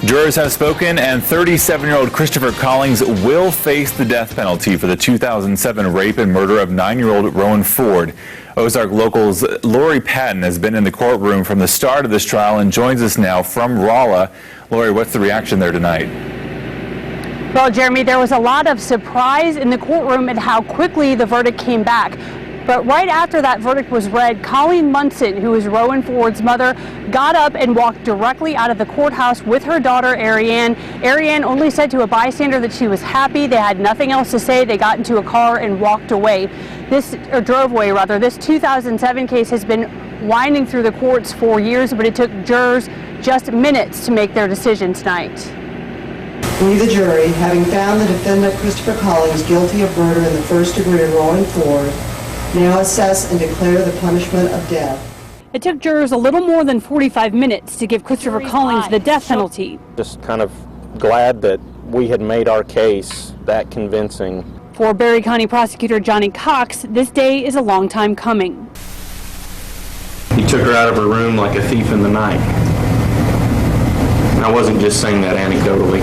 Jurors have spoken, and 37-year-old Christopher Collings will face the death penalty for the 2007 rape and murder of 9-year-old Rowan Ford. Ozark Local's Lori Patton has been in the courtroom from the start of this trial and joins us now from Rolla. Lori, what's the reaction there tonight? Well, Jeremy, there was a lot of surprise in the courtroom at how quickly the verdict came back. But right after that verdict was read, Colleen Munson, who is Rowan Ford's mother, got up and walked directly out of the courthouse with her daughter, Ariane. Ariane only said to a bystander that she was happy. They had nothing else to say. They got into a car and walked away. Drove away, rather. This 2007 case has been winding through the courts for years, but it took jurors just minutes to make their decision tonight. We, the jury, having found the defendant Christopher Collings guilty of murder in the first degree of Rowan Ford, now assess and declare the punishment of death. It took jurors a little more than 45 minutes to give Christopher Collings the death penalty. Just kind of glad that we had made our case that convincing. For Berry County Prosecutor Johnny Cox, this day is a long time coming. He took her out of her room like a thief in the night. And I wasn't just saying that anecdotally.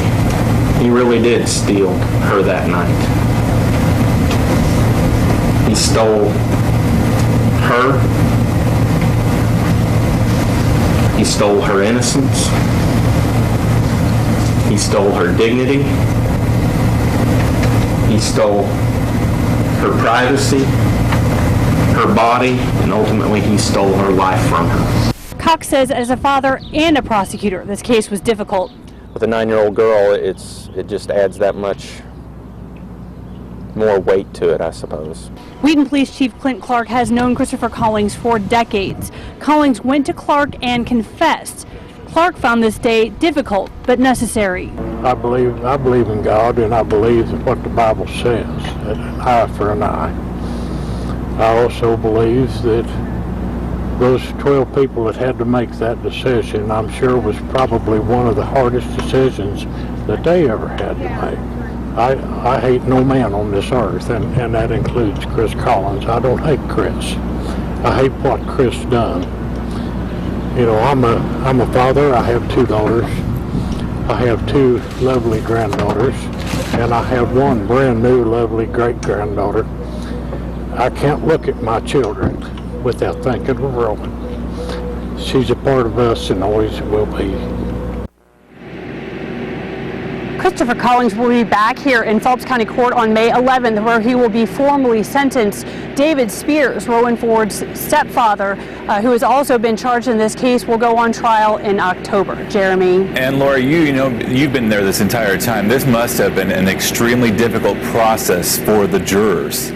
He really did steal her that night. He stole her. He stole her innocence. He stole her dignity. He stole her privacy, her body, and ultimately he stole her life from her. Cox says as a father and a prosecutor, this case was difficult. With a 9-year-old girl, it just adds that much more weight to it, I suppose. Wheaton Police Chief Clint Clark has known Christopher Collings for decades. Collings went to Clark and confessed. Clark found this day difficult but necessary. I believe in God, and I believe what the Bible says, an eye for an eye. I also believe that those 12 people that had to make that decision, I'm sure was probably one of the hardest decisions that they ever had to make. I hate no man on this earth, and that includes Chris Collins. I don't hate Chris. I hate what Chris done. You know, I'm a father. I have 2 daughters. I have 2 lovely granddaughters, and I have 1 brand new lovely great-granddaughter. I can't look at my children without thinking of Rowan. She's a part of us and always will be. Christopher Collings will be back here in Phelps County Court on May 11th, where he will be formally sentenced. David Spears, Rowan Ford's stepfather, who has also been charged in this case, will go on trial in October. Jeremy. And Laura, you've been there this entire time. This must have been an extremely difficult process for the jurors.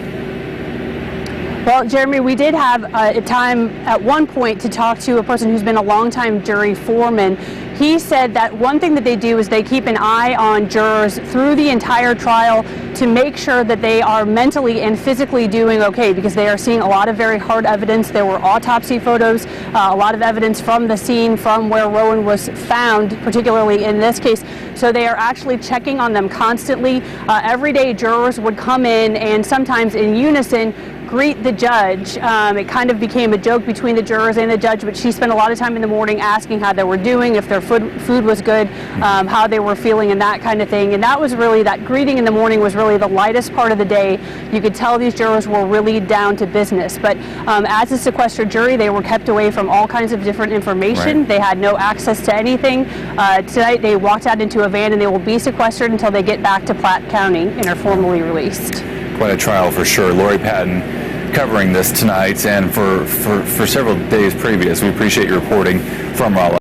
Well, Jeremy, we did have a time at one point to talk to a person who's been a longtime jury foreman. He said that one thing that they do is they keep an eye on jurors through the entire trial to make sure that they are mentally and physically doing okay, because they are seeing a lot of very hard evidence. There were autopsy photos, a lot of evidence from the scene from where Rowan was found, particularly in this case. So they are actually checking on them constantly. Every day jurors would come in and sometimes in unison greet the judge. It kind of became a joke between the jurors and the judge, but she spent a lot of time in the morning asking how they were doing, if their food was good, how they were feeling, and that kind of thing. And that was really, that greeting in the morning was really the lightest part of the day. You could tell these jurors were really down to business. But as a sequestered jury, they were kept away from all kinds of different information. Right. They had no access to anything. Tonight they walked out into a van and they will be sequestered until they get back to Platte County and are formally released. Quite a trial for sure. Lori Patton covering this tonight and for several days previous. We appreciate your reporting from Rolla.